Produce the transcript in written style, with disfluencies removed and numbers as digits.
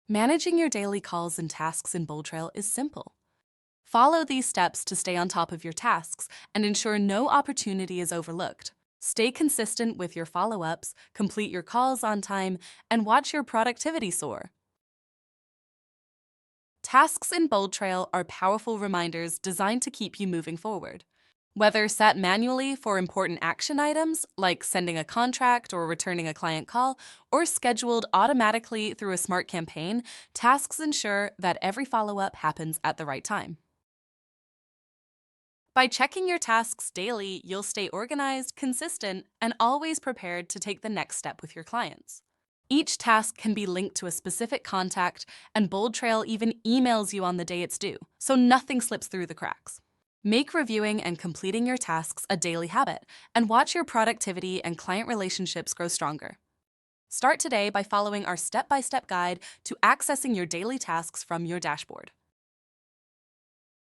Managing your daily calls and tasks in BoldTrail is simple. Follow these steps to stay on top of your tasks and ensure no opportunity is overlooked. Stay consistent with your follow-ups, complete your calls on time, and watch your productivity soar. Tasks in BoldTrail are powerful reminders designed to keep you moving forward. Whether set manually for important action items, like sending a contract or returning a client call, or scheduled automatically through a smart campaign, tasks ensure that every follow-up happens at the right time. By checking your tasks daily, you'll stay organized, consistent, and always prepared to take the next step with your clients. Each task can be linked to a specific contact, and BoldTrail even emails you on the day it's due, so nothing slips through the cracks. Make reviewing and completing your tasks a daily habit, and watch your productivity and client relationships grow stronger. Start today by following our step-by-step guide to accessing your daily tasks from your dashboard.